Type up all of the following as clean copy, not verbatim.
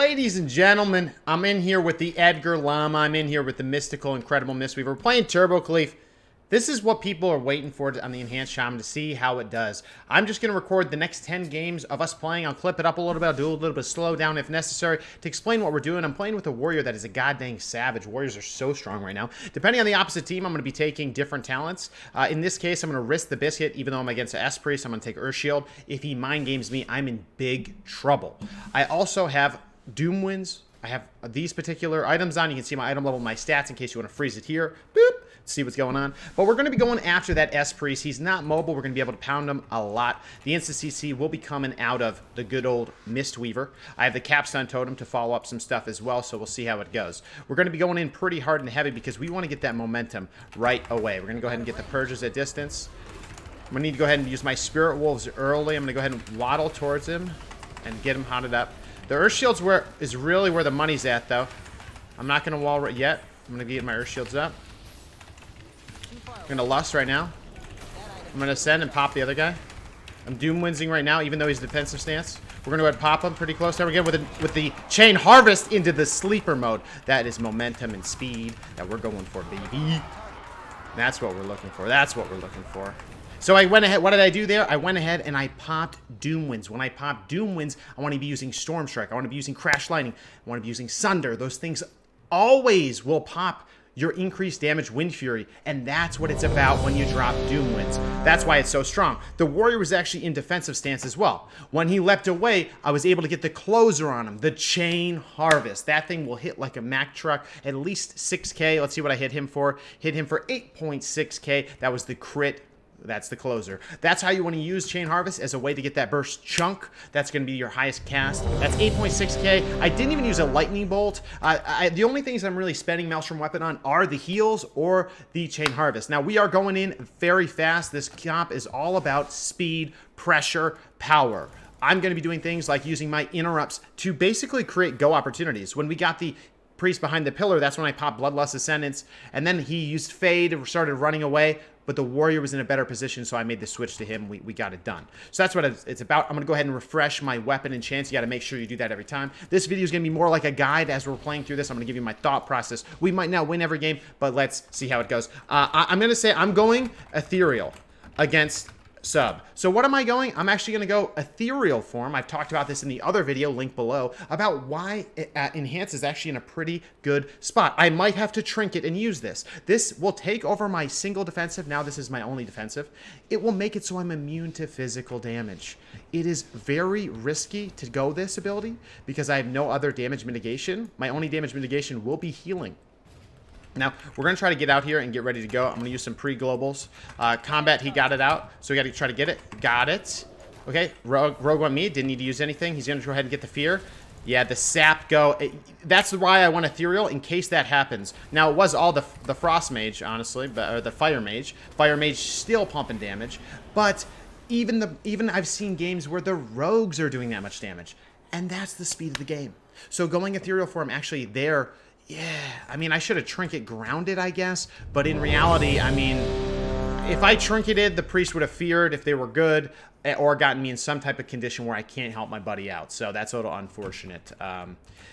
Ladies and gentlemen, I'm in here with the Edgar Llama. I'm in here with the mystical, incredible Mistweaver. We're playing Turbo Cleave. This is what people are waiting for on the Enhanced Shaman to see how it does. I'm just going to record the next 10 games of us playing. I'll clip it up a little bit. I'll do a little bit of slow down if necessary to explain what we're doing. I'm playing with a warrior that is a goddamn savage. Warriors are so strong right now. Depending on the opposite team, I'm going to be taking different talents. In this case, I'm going to risk the biscuit. Even though I'm against an S-Priest, I'm going to take Earth Shield. If he mind games me, I'm in big trouble. I also have Doomwinds. I have these particular items on. You can see my item level, my stats in case you want to freeze it here. Boop. See what's going on. But we're going to be going after that S-Priest. He's not mobile. We're going to be able to pound him a lot. The Insta-CC will be coming out of the good old Mistweaver. I have the Capstone Totem to follow up some stuff as well, so we'll see how it goes. We're going to be going in pretty hard and heavy because we want to get that momentum right away. We're going to go ahead and get the Purges at distance. I'm going to need to go ahead and use my Spirit Wolves early. I'm going to go ahead and waddle towards him and get him hotted up. The Earth Shield's is really where the money's at, though. I'm not going to wall right yet. I'm going to get my Earth Shields up. I'm going to Lust right now. I'm going to Ascend and pop the other guy. I'm Doomwindsing right now, even though he's defensive stance. We're going to go ahead and pop him pretty close there again with the Chain Harvest into the sleeper mode. That is momentum and speed that we're going for, baby. That's what we're looking for. That's what we're looking for. So I went ahead. What did I do there? I went ahead and I popped Doomwinds. When I pop Doomwinds, I want to be using Storm Strike. I want to be using Crash Lightning. I want to be using Sunder. Those things always will pop your increased damage Wind Fury, and that's what it's about when you drop Doomwinds. That's why it's so strong. The warrior was actually in defensive stance as well. When he leapt away, I was able to get the closer on him, the Chain Harvest. That thing will hit like a Mack truck, at least 6k. Let's see what I hit him for. Hit him for 8.6k. That was the crit. That's the closer. That's how you want to use Chain Harvest as a way to get that burst chunk. That's going to be your highest cast. That's 8.6k. I didn't even use a lightning bolt. The only things I'm really spending Maelstrom Weapon on are the heals or the Chain Harvest. Now, we are going in very fast. This comp is all about speed, pressure, power. I'm going to be doing things like using my interrupts to basically create go opportunities. When we got the Priest behind the pillar, that's when I popped Bloodlust Ascendance, and then he used Fade and started running away, but the warrior was in a better position, so I made the switch to him. We got it done. So that's what it's about. I'm going to go ahead and refresh my weapon and chance. You got to make sure you do that every time. This video is going to be more like a guide as we're playing through this. I'm going to give you my thought process. We might not win every game, but let's see how it goes. I'm going to say I'm going Ethereal against Sub. So what am I going? I'm actually going to go Ethereal form. I've talked about this in the other video, link below, about why Enhance is actually in a pretty good spot. I might have to trinket and use this. This will take over my single defensive. Now this is my only defensive. It will make it so I'm immune to physical damage. It is very risky to go this ability because I have no other damage mitigation. My only damage mitigation will be healing. Now, we're going to try to get out here and get ready to go. I'm going to use some pre-globals. Combat, he got it out, so we got to try to get it. Got it. Okay, Rogue on me. Didn't need to use anything. He's going to go ahead and get the fear. Yeah, the sap go. That's why I want Ethereal, in case that happens. Now, it was all the Frost Mage, honestly, or the Fire Mage. Fire Mage still pumping damage. But even I've seen games where the Rogues are doing that much damage. And that's the speed of the game. So going Ethereal form, actually, there... Yeah, I mean, I should have Trinket grounded, I guess. But in reality, I mean, if I Trinketed, the Priest would have feared if they were good or gotten me in some type of condition where I can't help my buddy out. So that's a little unfortunate.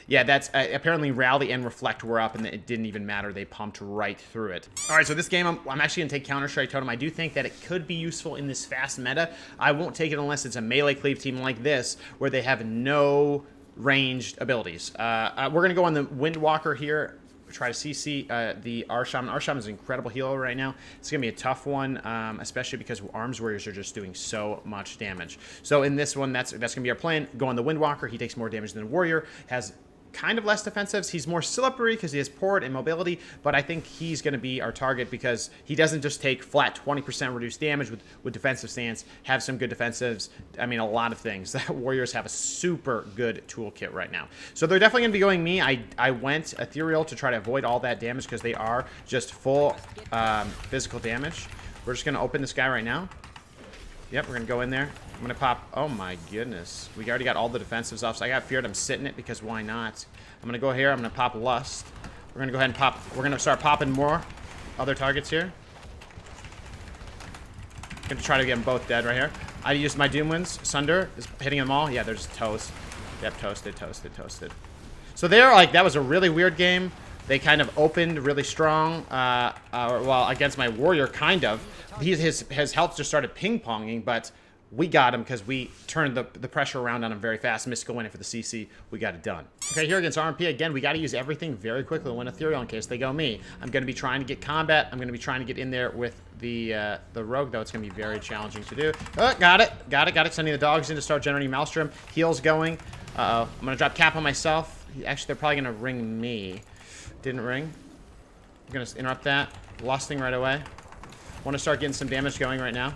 Yeah, that's apparently Rally and Reflect were up, and it didn't even matter. They pumped right through it. All right, so this game, I'm actually going to take Counter-Strike Totem. I do think that it could be useful in this fast meta. I won't take it unless it's a melee cleave team like this, where they have no ranged abilities. We're going to go on the Windwalker here, try to CC the Shaman. Shaman is an incredible healer right now. It's going to be a tough one, especially because Arms Warriors are just doing so much damage. So in this one, that's going to be our plan. Go on the Windwalker. He takes more damage than the Warrior, has kind of less defensives. He's more slippery because he has port and mobility, but I think he's going to be our target because he doesn't just take flat 20% reduced damage with defensive stance, have some good defensives. I mean, a lot of things. The Warriors have a super good toolkit right now. So they're definitely going to be going me. I went Ethereal to try to avoid all that damage because they are just full physical damage. We're just going to open this guy right now. Yep, we're going to go in there. I'm going to pop... Oh, my goodness. We already got all the defensives off, so I got feared. I'm sitting it because why not? I'm going to go here. I'm going to pop Lust. We're going to go ahead and pop... We're going to start popping more other targets here. Going to try to get them both dead right here. I used my Doomwinds. Sunder is hitting them all. Yeah, they're just toast. Yep, toasted. So they're like, that was a really weird game. They kind of opened really strong, well, against my warrior, kind of. His health just started ping-ponging, but we got him because we turned the pressure around on him very fast. Mystical went in for the CC. We got it done. Okay, here against RMP, again, we got to use everything very quickly to win Ethereal in case they go me. I'm going to be trying to get combat. I'm going to be trying to get in there with the rogue, though. It's going to be very challenging to do. Oh, got it. Sending the dogs in to start generating Maelstrom. Heals going. Uh-oh. I'm going to drop cap on myself. Actually, they're probably going to ring me. Didn't ring. I'm going to interrupt that. Lusting right away. Want to start getting some damage going right now.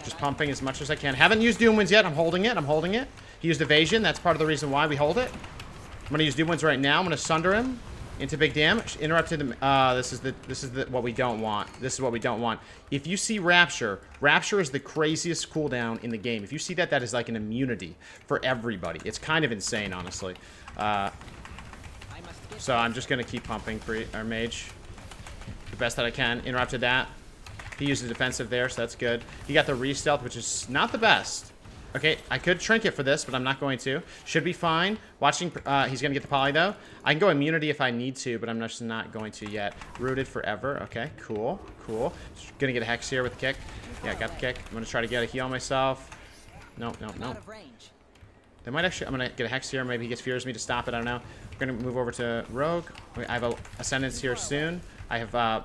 Just pumping as much as I can. Haven't used Doomwinds yet. I'm holding it. He used evasion. That's part of the reason why we hold it. I'm going to use Doomwinds right now. I'm going to sunder him into big damage. Interrupted him. This is what we don't want. This is what we don't want. If you see Rapture is the craziest cooldown in the game. If you see that, that is like an immunity for everybody. It's kind of insane, honestly. So I'm just going to keep pumping our mage the best that I can. Interrupted that. He used the defensive there, so that's good. He got the re-stealth, which is not the best. Okay, I could trinket for this, but I'm not going to. Should be fine. Watching, he's going to get the poly, though. I can go immunity if I need to, but I'm just not going to yet. Rooted forever. Okay, cool. Going to get a hex here with the kick. Yeah, got the kick. I'm going to try to get a heal myself. No. They might actually... I'm going to get a hex here. Maybe he gets fears me to stop it. I don't know. We're going to move over to Rogue. I have a Ascendance here soon. I have... a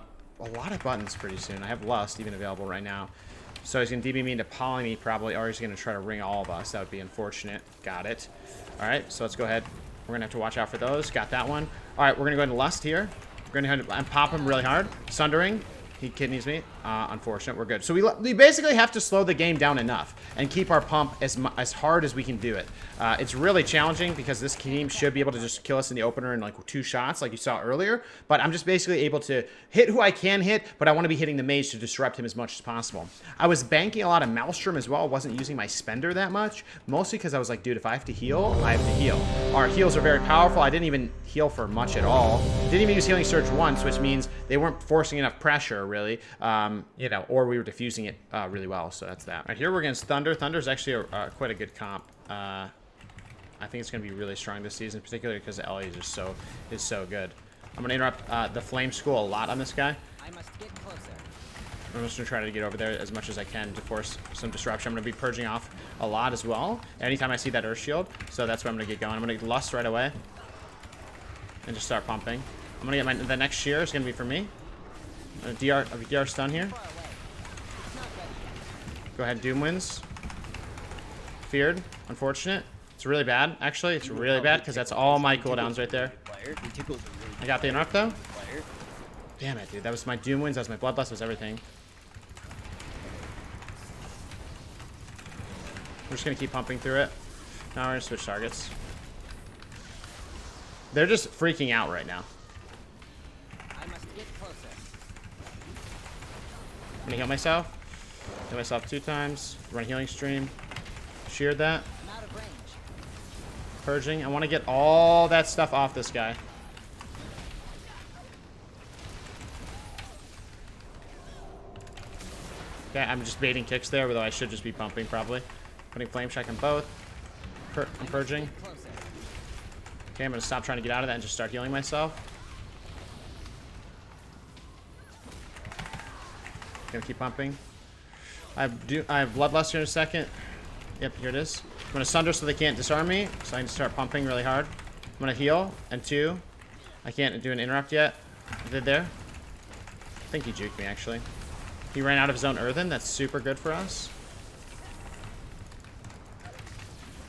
lot of buttons pretty soon. I have Lust even available right now. So he's going to DB me into poly me probably, or he's going to try to ring all of us. That would be unfortunate. Got it. All right, so let's go ahead. We're going to have to watch out for those. Got that one. All right, we're going to go into Lust here. We're going to go and pop him really hard. Sundering. He kidneys me. Unfortunate. We're good. So we basically have to slow the game down enough and keep our pump as hard as we can do it. It's really challenging because this team should be able to just kill us in the opener in like 2 shots like you saw earlier. But I'm just basically able to hit who I can hit, but I want to be hitting the mage to disrupt him as much as possible. I was banking a lot of Maelstrom as well. I wasn't using my spender that much, mostly because I was like, dude, if I have to heal, I have to heal. Our heals are very powerful. I didn't even heal for much at all. Didn't even use Healing Surge once, which means they weren't forcing enough pressure, really. You know, or we were diffusing it really well, so that's that. All right, here we're against Thunder. Thunder is actually quite a good comp. I think it's going to be really strong this season, particularly because Ellie is so good. I'm going to interrupt the Flame School a lot on this guy. I must get closer. I'm just going to try to get over there as much as I can to force some disruption. I'm going to be purging off a lot as well anytime I see that Earth Shield, so that's where I'm going to get going. I'm going to Lust right away and just start pumping. I'm going to get the next shear is going to be for me. A DR stun here. Go ahead, Doomwinds. Feared. Unfortunate. It's really bad, actually. It's really bad because that's all my cooldowns right there. I got the interrupt, though. Damn it, dude. That was my Doomwinds. That was my Bloodlust. That was everything. We're just going to keep pumping through it. Now we're going to switch targets. They're just freaking out right now. I must get closer. I'm gonna heal myself. Heal myself 2 times. Run healing stream. Sheared that. I'm out of range. Purging. I want to get all that stuff off this guy. Okay, I'm just baiting kicks there, although I should just be pumping probably. Putting flame check on both. I'm purging. Okay, I'm gonna stop trying to get out of that and just start healing myself. Gonna keep pumping. I have Bloodlust here in a second. Yep, here it is. I'm gonna sunder so they can't disarm me, so I can start pumping really hard. I'm gonna heal, and 2. I can't do an interrupt yet. I did there. I think he juked me, actually. He ran out of his own earthen. That's super good for us.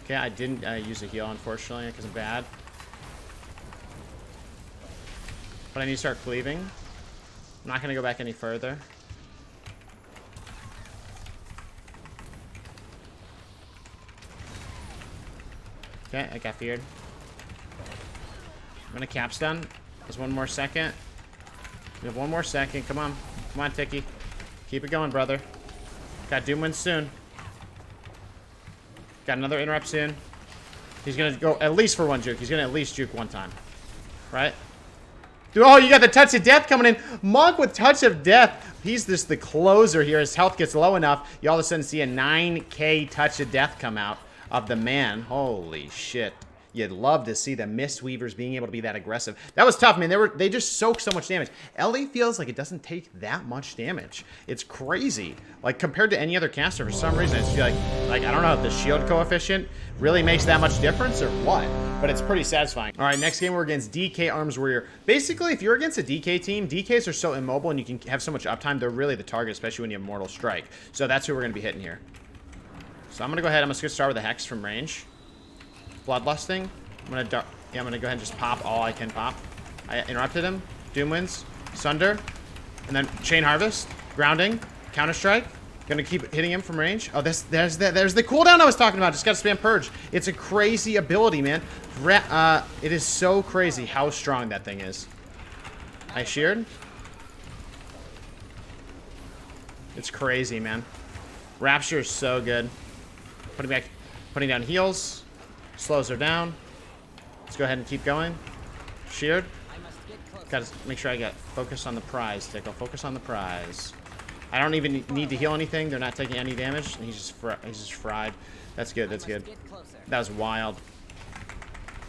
Okay, I didn't use a heal, unfortunately, because I'm bad. But I need to start cleaving. I'm not gonna go back any further. Okay, I got feared. I'm gonna capstun. There's 1 more second. We have 1 more second. Come on. Come on, Tiqqle. Keep it going, brother. Got Doomwinds soon. Got another interrupt soon. He's gonna go at least for 1 juke. He's gonna at least juke 1 time. Right? Dude, oh, you got the Touch of Death coming in. Monk with Touch of Death. He's just the closer here. His health gets low enough. You all of a sudden see a 9K Touch of Death come out of the man. Holy shit. You'd love to see the Mistweavers being able to be that aggressive. That was tough, man. They just soak so much damage. Ellie feels like it doesn't take that much damage. It's crazy. Like, compared to any other caster, for some reason, I just feel like I don't know if the shield coefficient really makes that much difference or what, but it's pretty satisfying. All right, next game we're against DK Arms Warrior. Basically, if you're against a DK team, DKs are so immobile and you can have so much uptime, they're really the target, especially when you have Mortal Strike. So that's who we're gonna be hitting here. So I'm gonna go ahead, I'm just gonna start with a Hex from range. Bloodlusting. I'm gonna go ahead and just pop all I can pop. I interrupted him. Doomwinds. Sunder. And then Chain Harvest. Grounding. Counter-Strike. Gonna keep hitting him from range. Oh, there's the cooldown I was talking about. Just gotta spam Purge. It's a crazy ability, man. It is so crazy how strong that thing is. I sheared. It's crazy, man. Rapture is so good. Putting down heals. Slows her down. Let's go ahead and keep going. Sheared. Gotta make sure I get focus on the prize, Tiqqle. Focus on the prize. I don't even need to heal anything. They're not taking any damage. And he's just fried. That's good. That's good. That was wild.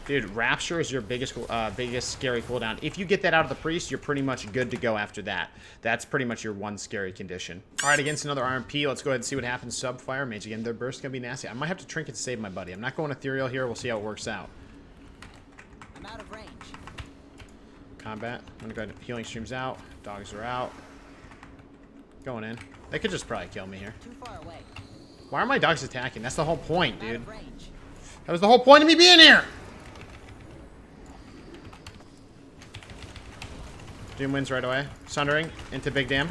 Dude, Rapture is your biggest scary cooldown. If you get that out of the Priest, you're pretty much good to go after that. That's pretty much your one scary condition. All right, against another RMP, let's go ahead and see what happens. Sub Fire Mage again. Their burst gonna be nasty. I might have to Trinket to save my buddy. I'm not going Ethereal here. We'll see how it works out. I'm out of range. Combat. I'm gonna go ahead and healing streams out. Dogs are out. Going in. They could just probably kill me here. Too far away. Why are my dogs attacking? That's the whole point, I'm out dude. of range. That was the whole point of me being here. Doom wins right away. Sundering into Big Dam.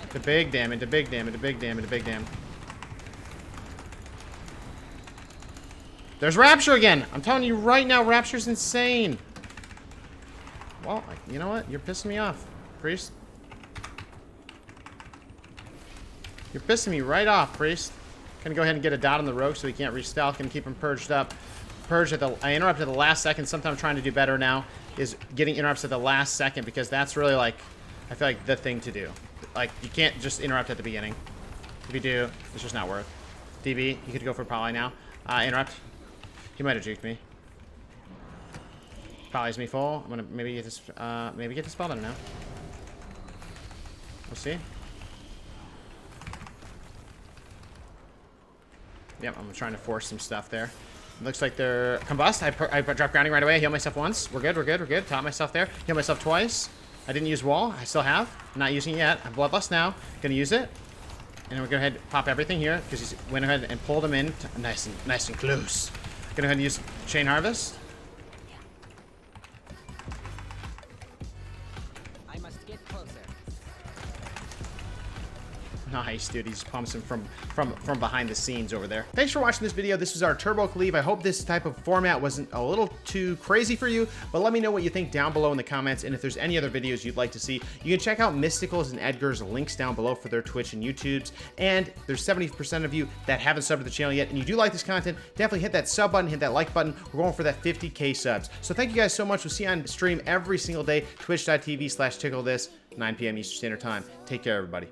Into Big Dam, into Big Dam, into Big Dam, into Big Dam. There's Rapture again. I'm telling you right now, Rapture's insane. Well, you know what? You're pissing me off, Priest. You're pissing me right off, Priest. Gonna go ahead and get a dot on the rogue so he can't restalk and keep him purged up. I interrupted at the last second. Something I'm trying to do better now is getting interrupts at the last second, because that's really, like, I feel like the thing to do. Like, you can't just interrupt at the beginning. If you do, it's just not worth. DB, you could go for Poly now. Interrupt. He might have juked me. Poly's me full. I'm gonna maybe get this spell done now. We'll see. Yep, I'm trying to force some stuff there. Looks like they're combust. I drop grounding right away. Heal myself once. We're good. We're good. We're good. Top myself there. Heal myself twice. I didn't use wall. I still have. I'm not using it yet. I'm bloodlust now. Gonna use it. And we're gonna go ahead and pop everything here because he went ahead and pulled them in nice and close. Gonna go ahead and use Chain Harvest. I must get closer. Nice, dude. He just pumps him from behind the scenes over there. Thanks for watching this video. This was our Turbo Cleave. I hope this type of format wasn't a little too crazy for you, but let me know what you think down below in the comments, and if there's any other videos you'd like to see, you can check out Mystical's and Edgar's links down below for their Twitch and YouTubes, and there's 70% of you that haven't subbed to the channel yet, and you do like this content, definitely hit that sub button, hit that like button. We're going for that 50K subs. So thank you guys so much. We'll see you on stream every single day, twitch.tv/TiqqleThis, 9 p.m. Eastern Standard Time. Take care, everybody.